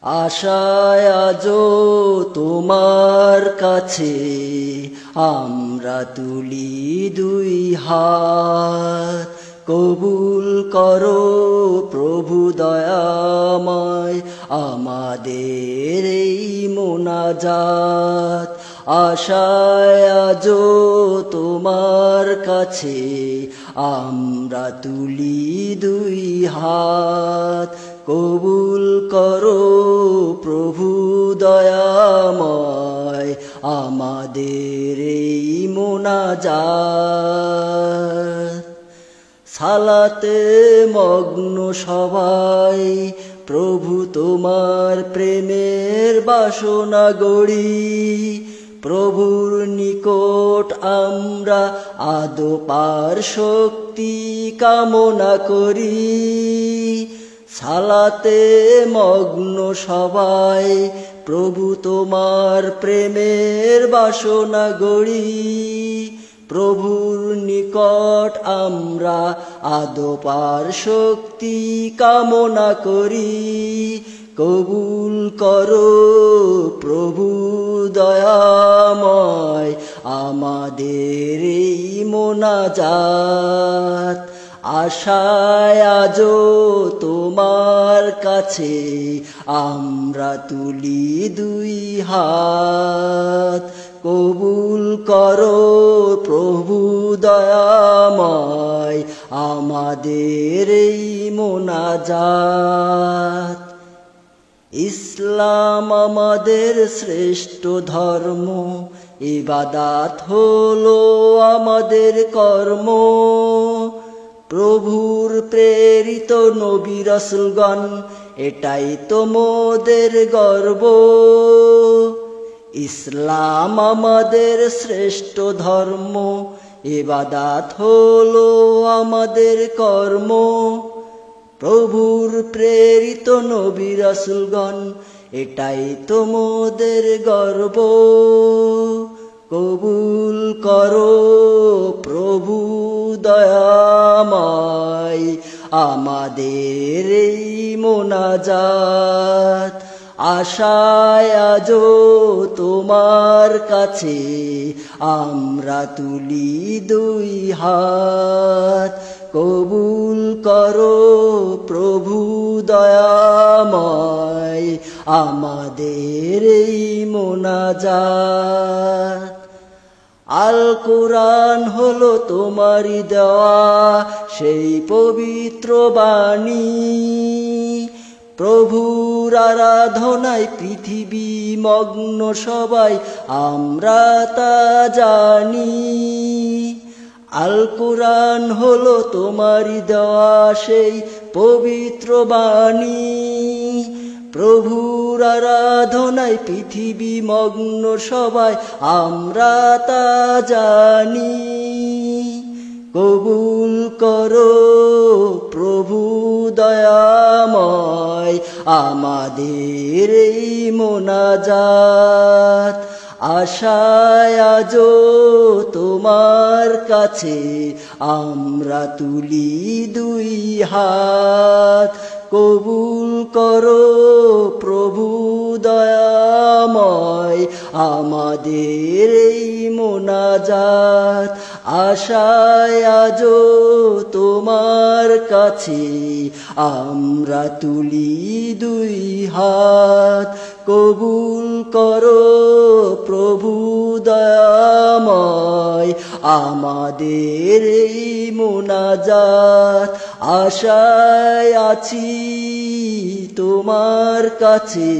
আশায় আজো তোমার কাছে আমরা তুলি দুই হাত। কবুল করো প্রভু দয়াময় আমাদের এই মোনাজাত। আশায় আজো তোমার কাছে আমরা তুলি দুই হাত। কবুল করো প্রভু দয়াময় আমাদের এই মোনাজাত। সালাতে মগ্ন সবাই প্রভু তোমার প্রেমের বাসনা গড়ি। প্রভুর নিকট আমরা আদপার শক্তি কামনা করি। সালাতে মগ্ন সবাই প্রভু তোমার প্রেমের বাসনা গড়ি। প্রভুর নিকট আমরা আদপার শক্তি কামনা করি। কবুল করো প্রভু দয়াময় আমাদের এই মোনাজাত। আশায় আজো তোমার কাছে আমরা তুলি দুই হাত। কবুল করো প্রভু দয়াময় আমাদের এই মোনাজাত। ইসলাম আমাদের শ্রেষ্ঠ ধর্ম, ইবাদাত হলো আমাদের কর্ম। প্রভুর প্রেরিত নবী রাসূলগণ এটাই তো মোদের গর্ব। ইসলাম আমাদের শ্রেষ্ঠ ধর্ম, ইবাদাত হলো আমাদের কর্ম। প্রভুর প্রেরিত নবী রাসূলগণ এটাই তো মোদের গর্ব। কবুল করো প্রভু দয়াময় আমাদের এই মোনাজাত। আশায় আজো তোমার কাছে আমরা তুলি দুই হাত। কবুল করো প্রভু দয়াময় আমাদের এই মোনাজাত। আল কোরআন হলো তোমারই দেওয়া সেই পবিত্র বাণী। প্রভুর আরাধনায় পৃথিবী মগ্ন সবাই আমরা তা জানি। আল কোরআন হলো তোমারই দেওয়া সেই পবিত্র বাণী। প্রভুর আরাধনায় পৃথিবী মগ্ন সবাই আমরা তা জানি। কবুল করো প্রভু দয়াময় আমাদের এই মোনাজাত। আশায় আজো তোমার কাছে আমরা তুলি দুই হাত। কবুল করো প্রভু দয়াময় আমাদের এই মোনাজাত। আশায় আজো তোমার কাছে আমরা তুলি দুই হাত। কবুল করো প্রভু দয়াময় আমাদের এই মোনাজাত। আশায় আছি তোমার কাছে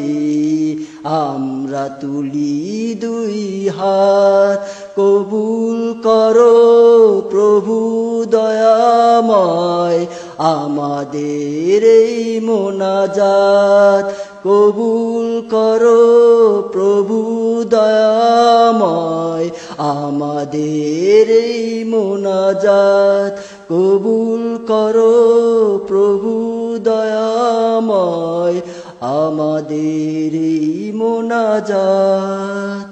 আমরা তুলি দুই হাত। কবুল করো প্রভু দয়াময় আমাদের এই মোনাজাত। কবুল করো প্রভু দয়াময় আমাদের এই মোনাজাত। কবুল করো প্রভু দয়াময় আমাদের এই মোনাজাত।